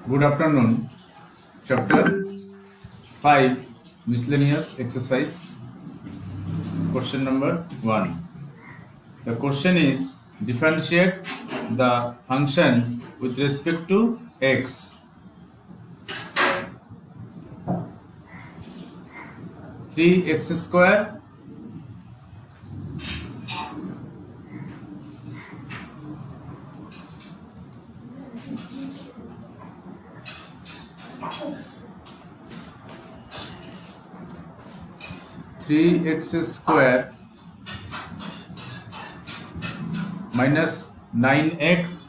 Good afternoon. Chapter 5 Miscellaneous Exercise. Question number 1. The question is differentiate the functions with respect to x. 3x square minus 9x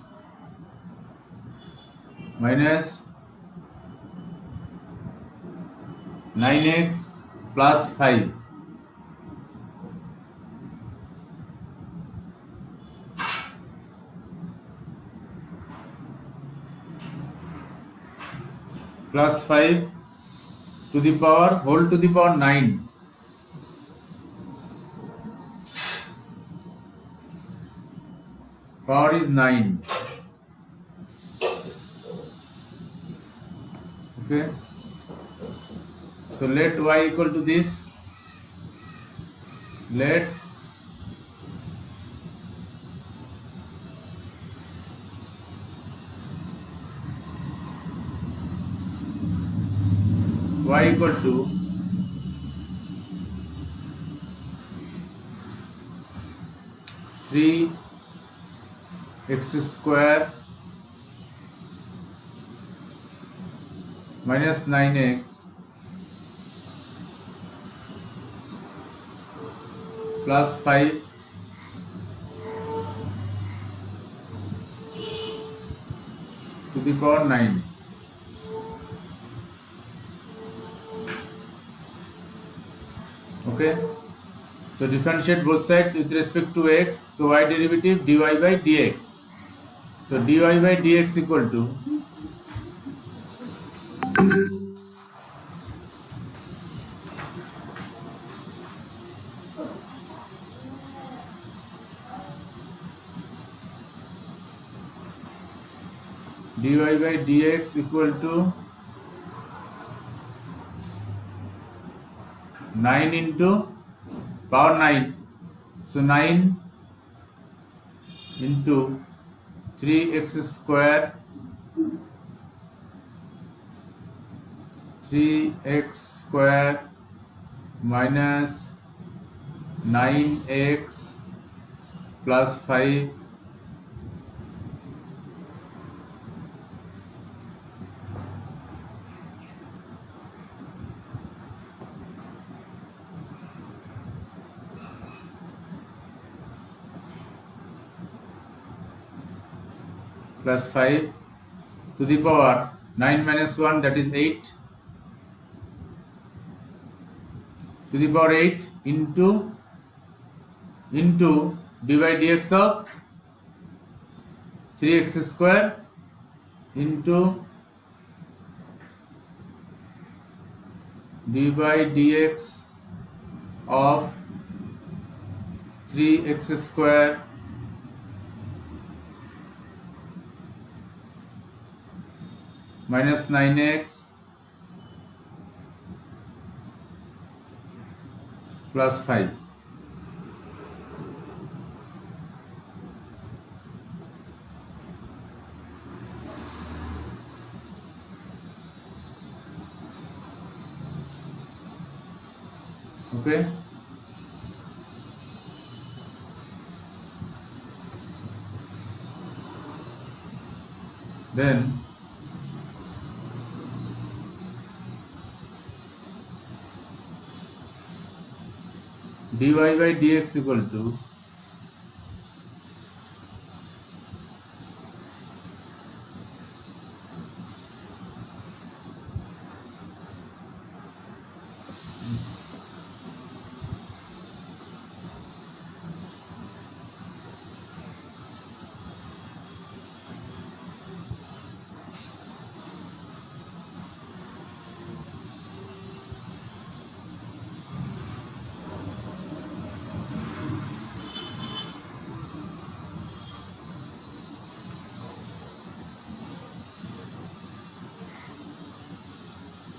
plus 5 plus 5 to the power whole to the power 9 power is 9. Okay, so let y equal to this, let y equal to 3x square minus 9x plus 5 to the power 9. Okay, so differentiate both sides with respect to x. So y derivative dy by dx. So dy by dx equal to dy by dx equal to 9 into power 9. So 9 into 3x square minus 9x plus 5 plus 5 to the power 9 minus 1, that is 8, to the power 8 into dy by dx of 3x square into dy by dx of 3x square minus 9x plus 5. Okay, then dy by dx equal to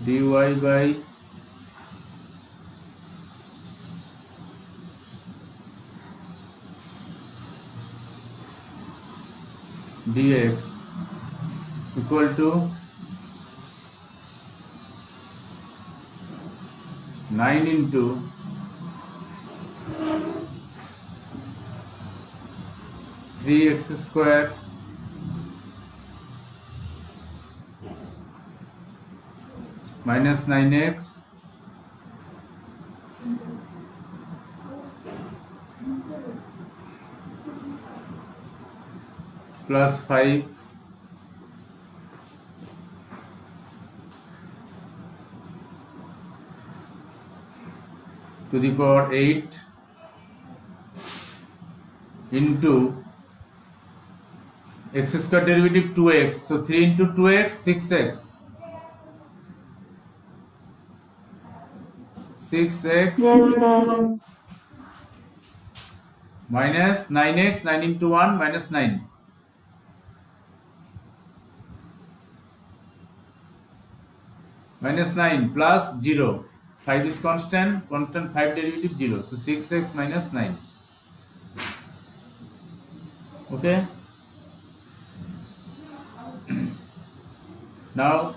dy by dx equal to 9 into 3x square minus 9x plus 5 to the power 8 into x square derivative 2x, so 3 into 2x 6x 6x minus 9x, 9 into 1 minus 9 minus 9 plus 0, 5 is constant 5 derivative 0, so 6x minus 9. Okay, now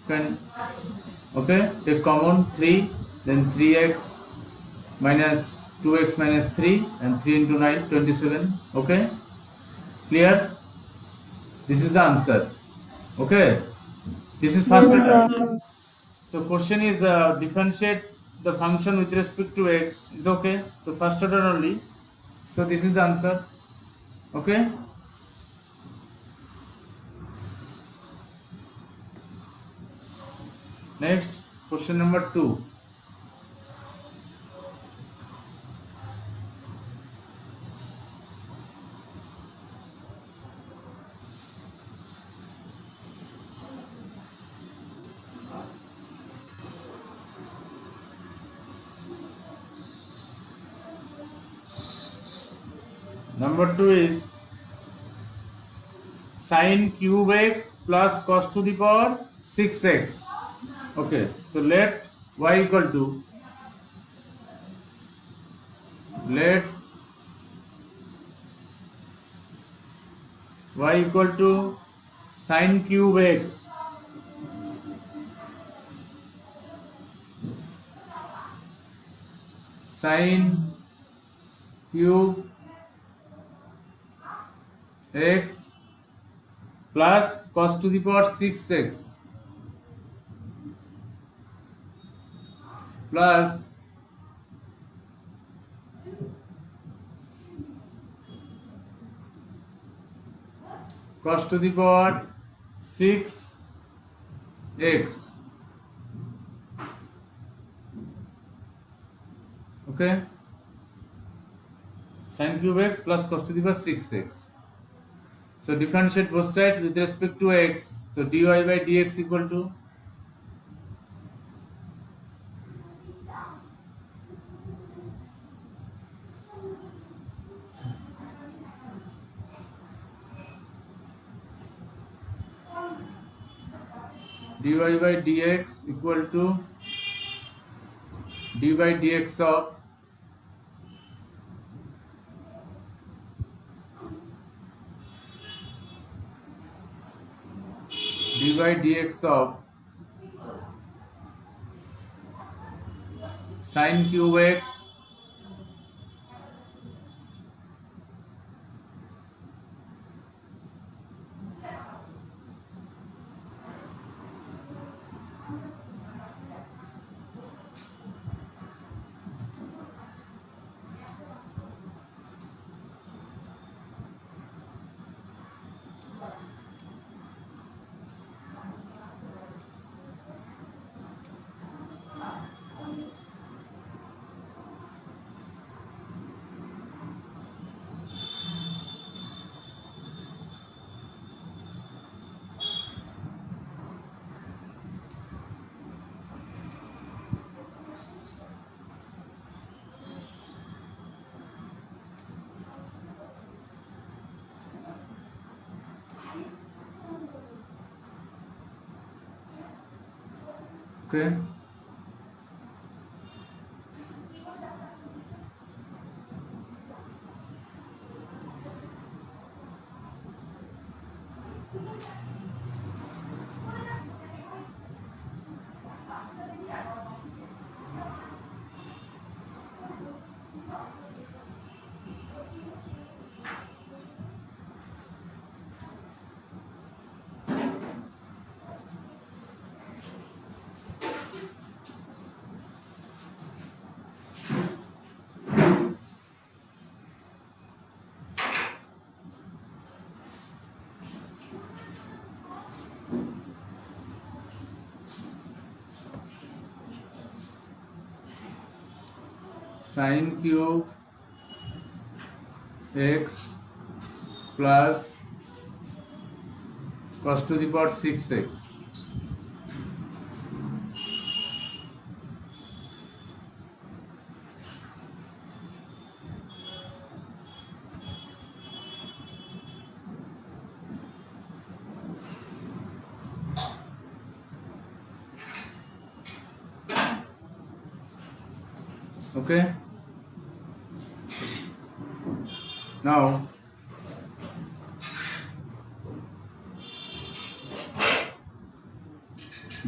can take common 3, then 3x minus 2x minus 3 and 3 into 9 27. Okay, clear? This is the answer. Okay, this is first order. So question is differentiate the function with respect to x is okay, so first order only, so this is the answer. Okay, next question number 2. Number 2 is sin cube x plus cos to the power 6x. Okay, so let y equal to sin cube x sin cube x plus cos to the power 6x plus cos to the power 6x. Okay, sin cube x plus cos to the power 6x. So differentiate both sides with respect to x. So dy by dx equal to dy by dx equal to dy by dx of dy by dx of sin cube x Okay. Sin cube x plus cos to the power 6x. Okay. Now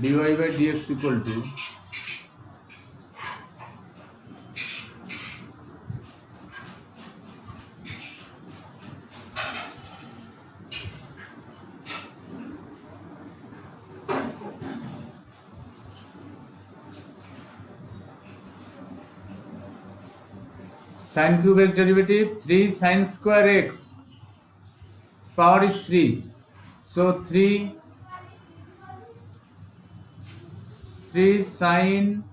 dy by dx equal to sin cube x derivative 3 sin square x power is 3, so 3 sin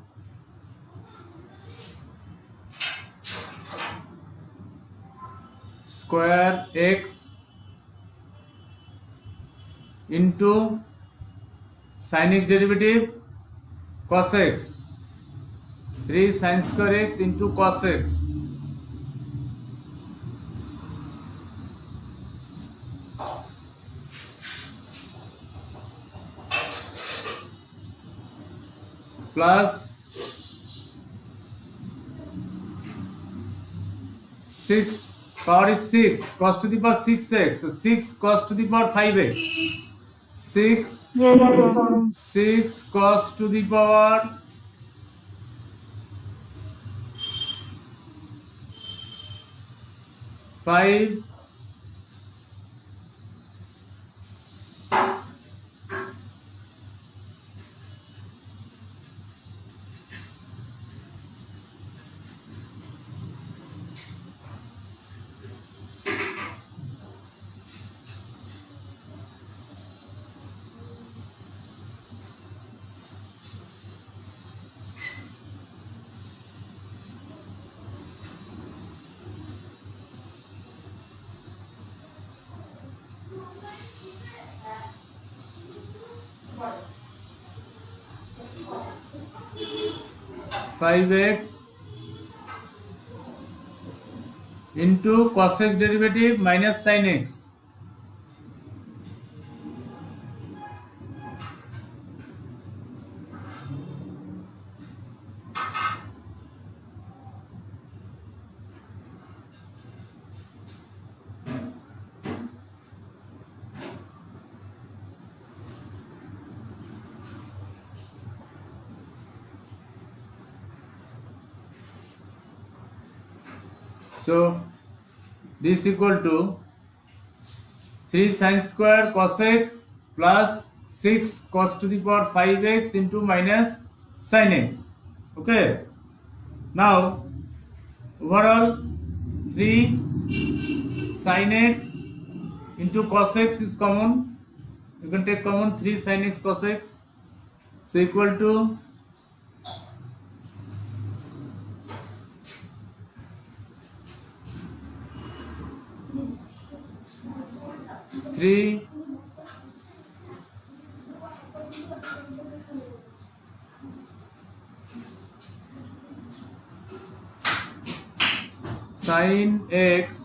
square x into sin x derivative cos x, 3 sin square x into cos x. Plus 6 power is 6 cos to the power 6x, so 6 cos to the power 5x, 6 6 cos to the power 5 5x into cos x derivative minus sin x. So this equal to 3 sin square cos x plus 6 cos to the power 5x into minus sin x. Okay. Now overall 3 sin x into cos x is common. You can take common 3 sin x cos x. So equal to 3 sin x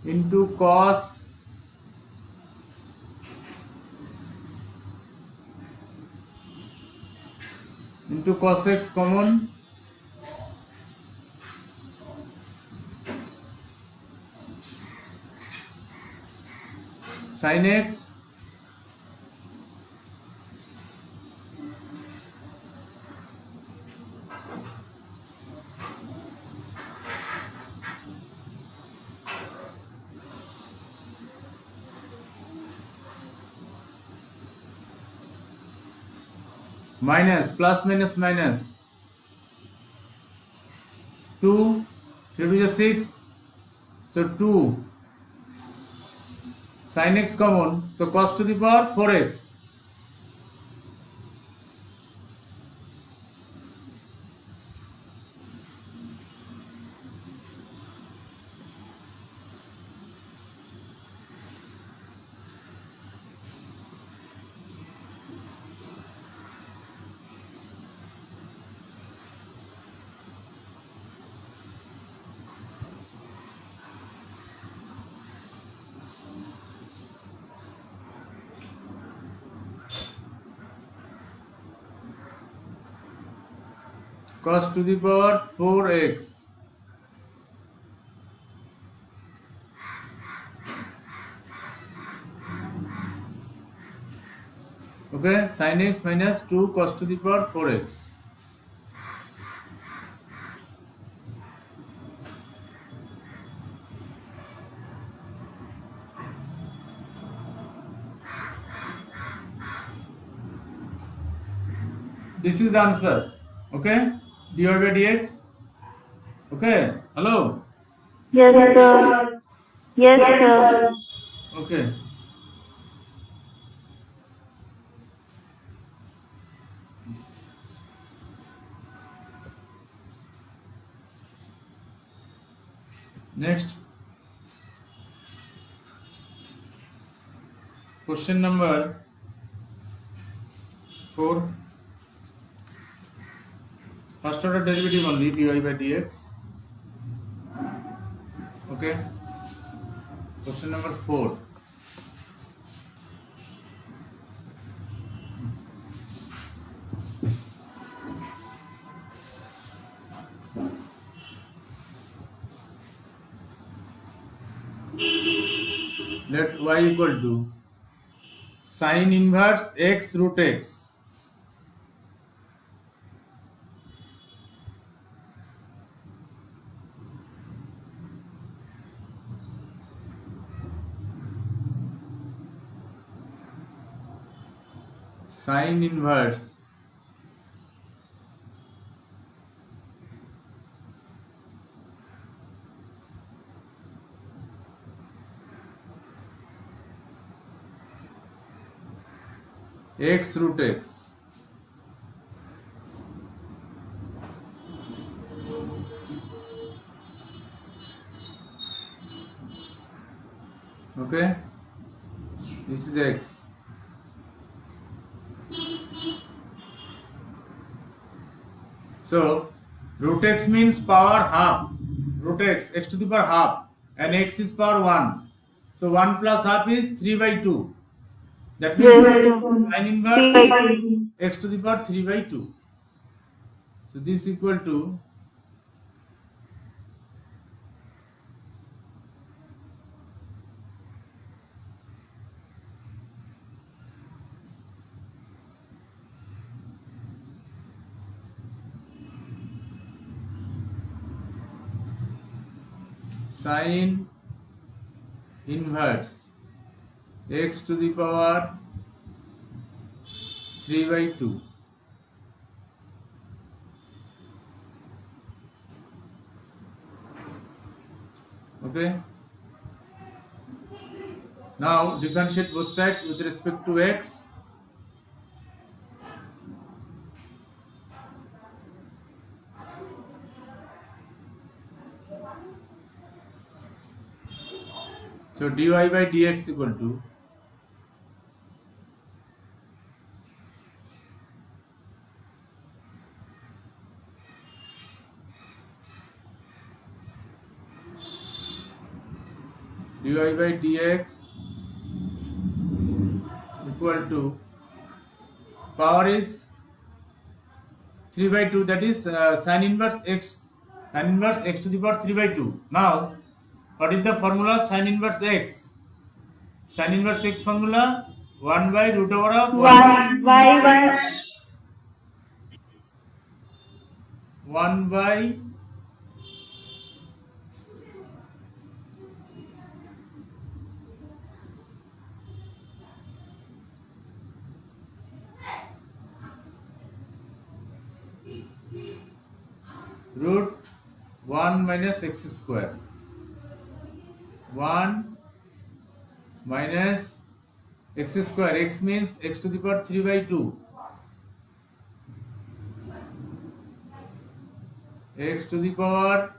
into cos into cos x common, sin x minus plus minus minus 2, 3 to the 6, so 2 sin x common, so cos to the power 4x. Cos to the power 4x. Okay, sin x minus 2 cos to the power 4x. This is the answer. Okay, dy by dx. Okay, hello. Yes, sir. Yes, sir. Okay. Next. Question number 4. First order derivative only, dy by dx. Okay. Question number 4. Let y equal to sin inverse x root x. Sin inverse x root x. Okay, this is x. So root x means power half. Root x to the power half, and x is power 1. So 1 plus half is 3 by 2. That means sin inverse x to the power 3 by 2. So this is equal to sin inverse x to the power 3 by 2. Okay. Now differentiate both sides with respect to x. So dy by dx equal to dy by dx equal to power is 3 by 2, that is sin inverse x to the power 3 by 2. Now, what is the formula of sin inverse x? Sin inverse x formula 1 by root over of 1 by root 1 minus x square. 1 minus x square. X means x to the power 3 by 2. X to the power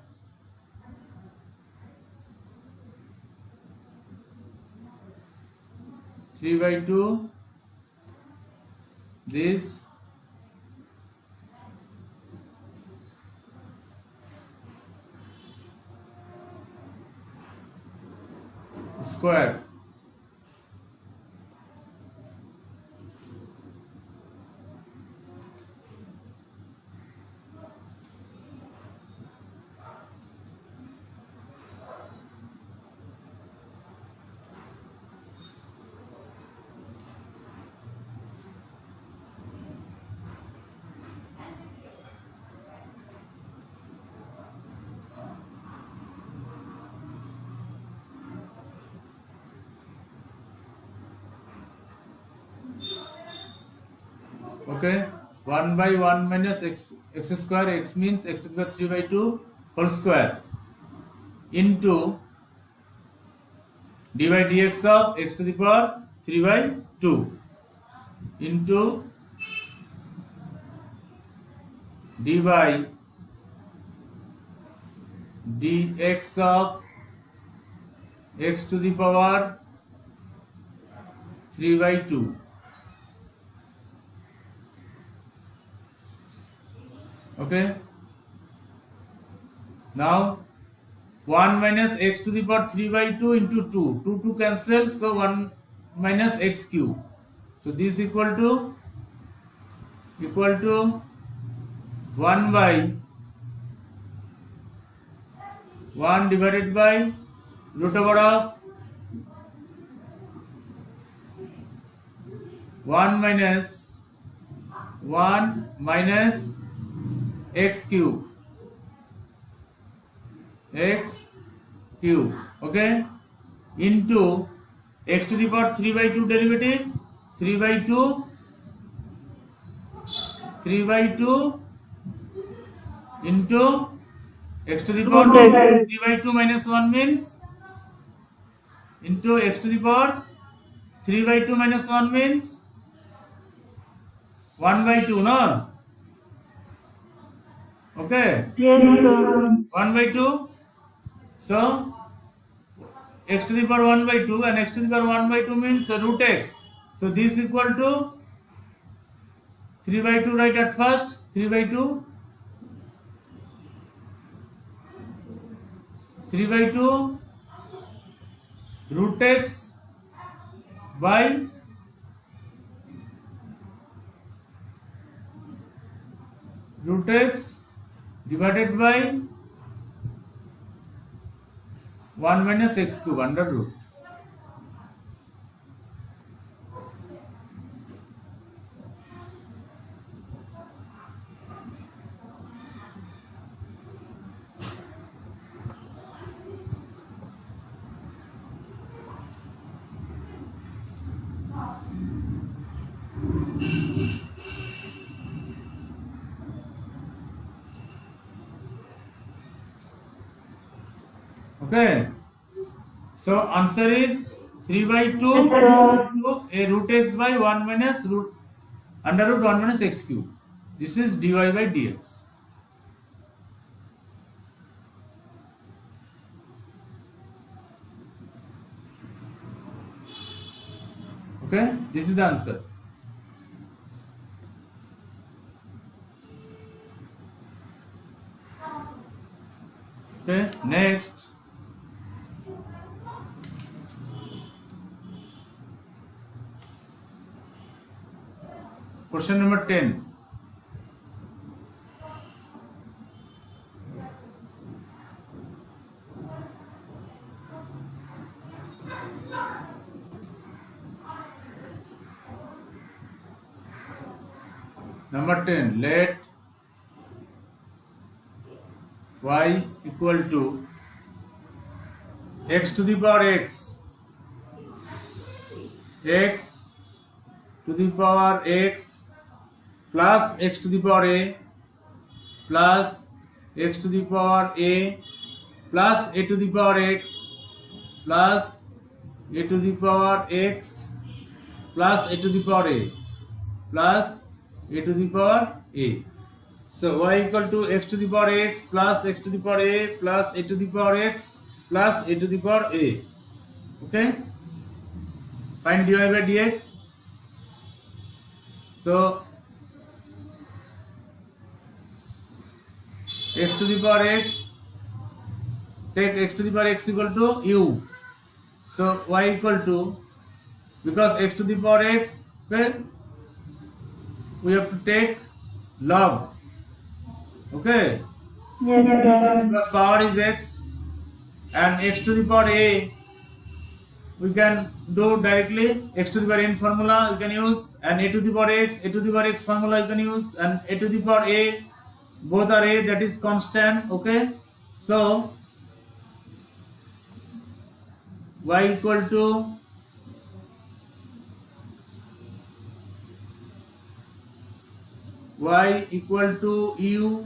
3 by 2. This square. Okay, 1 by 1 minus x square. X means x to the power 3 by 2 whole square into dy dx of x to the power 3 by 2 into dy dx of x to the power 3 by 2. Okay. Now 1 minus x to the power 3 by 2 into 2. 2 cancels, so 1 minus x cube. So this equal to 1 by 1 divided by root over of 1 minus x cube. Okay, into x to the power 3 by 2 derivative 3 by 2 into x to the power 3 by 2 minus 1 means into x to the power 3 by 2 minus 1 means 1 by 2, no? Okay. Yes, sir. 1 by 2. So x to the power 1 by 2 and x to the power 1 by 2 means root x. So this equal to 3 by 2, right at first. 3 by 2. 3 by 2 root x by root x divided by 1 minus x cube under root. Okay. So answer is 3 by 2 into a root x by 1 minus under root 1 minus x cube. This is dy by dx. Okay, this is the answer. Okay, next. Question number 10. Number 10, let y equal to x to the power x to the power x plus x to the power a plus x to the power a plus a to the power x plus a to the power x plus a to the power a plus a to the power a. So y equal to x to the power x plus x to the power a plus a to the power x plus a to the power a. Okay? Find dy by dx. So x to the power x, take x to the power x equal to u. So y equal to, because x to the power x, okay, we have to take log. Okay? Yes, sir. Because power is x and x to the power a, we can do directly. X to the power n formula you can use, and a to the power x, a to the power x formula you can use, and a to the power a, both are a, that is constant. Okay? So y equal to u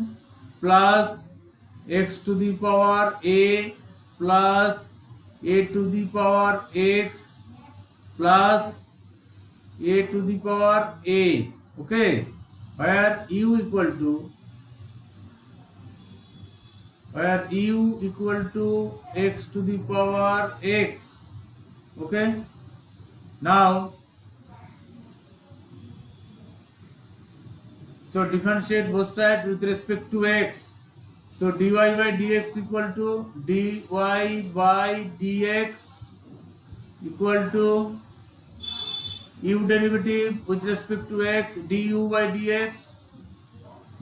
plus x to the power a plus a to the power x plus a to the power a. Okay, where u equal to x to the power x. Okay, now so differentiate both sides with respect to x. So dy by dx equal to dy by dx equal to u derivative with respect to x, du by dx,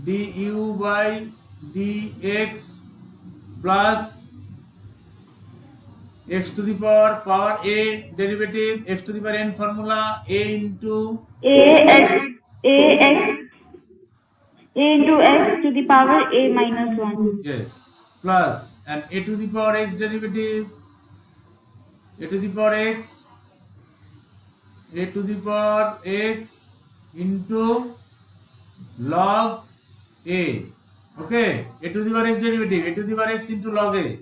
du by dx plus x to the power a derivative, x to the power n formula, a into a into x to the power a minus 1. yes, plus and a to the power x derivative, a to the power x into log a. Okay, a to the power x derivative, a to the power x into log a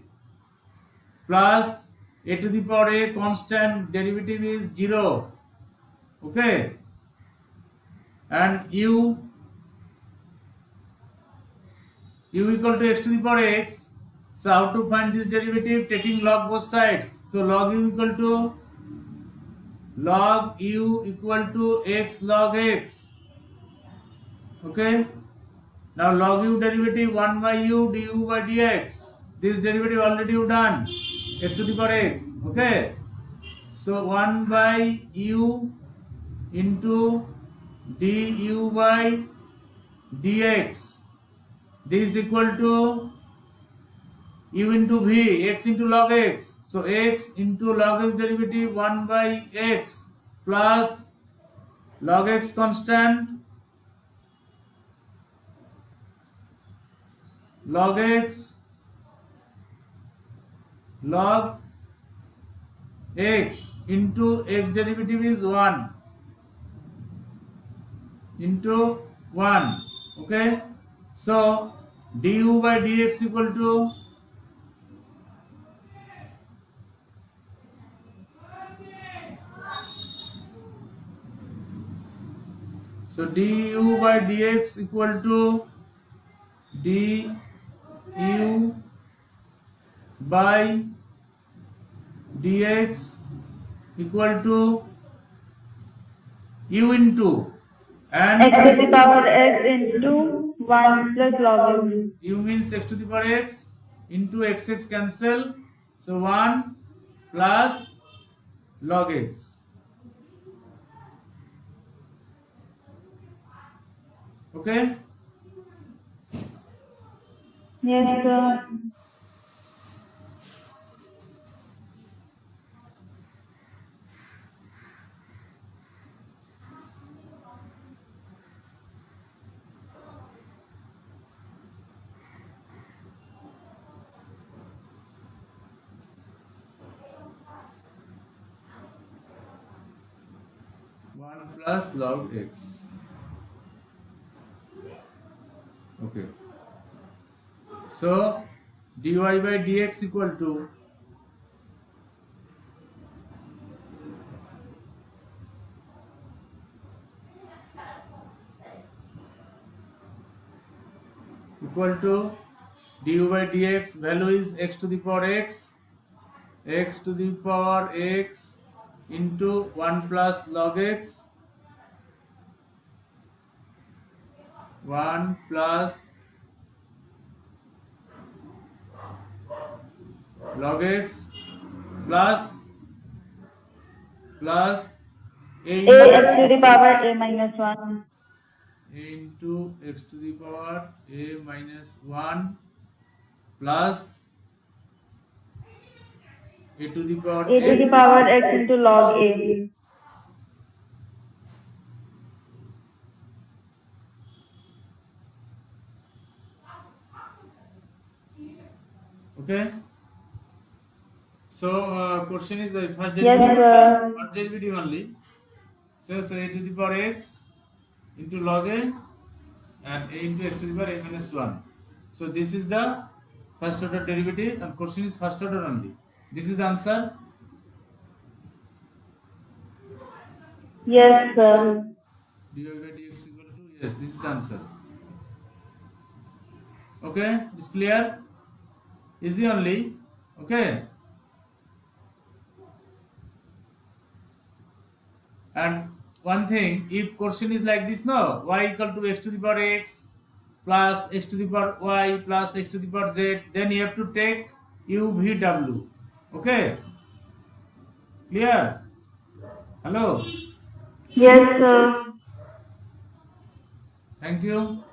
plus a to the power a, constant, derivative is 0. Okay, and u equal to x to the power x. So how to find this derivative? Taking log both sides. So log u equal to x log x. Okay, now log u derivative 1 by u du by dx. This derivative already you done, x to the power x. Okay, so 1 by u into du by dx. This is equal to u into v, x into log x. So x into log x derivative 1 by x plus log x constant, log x log x into x derivative is 1 into 1. Okay, so du by dx equal to du by dx equal to du by dx equal to u into and X to the power x into 1 plus log x. u means x to the power x into x cancel, so 1 plus log x. Okay, Yes, sir. 1 plus log x. Okay. So dy by dx equal to du by dx, value is x to the power x to the power x into 1 plus log x, 1 plus log x plus a x to the power a minus 1 into x to the power a minus 1 plus a to the power a to the power x into log a. Okay. So question is the first Yes, sir. derivative only. So a to the power x into log a and a into x to the power a minus 1. So this is the first order derivative and question is first order only. This is the answer. Yes, sir. dy by dx equal to, yes, this is the answer. Okay, it's clear? Easy only. Okay. And one thing, if question is like this, no, y equal to x to the power x plus x to the power y plus x to the power z, then you have to take u v w. Okay. Clear? Hello. Yes, sir. Thank you.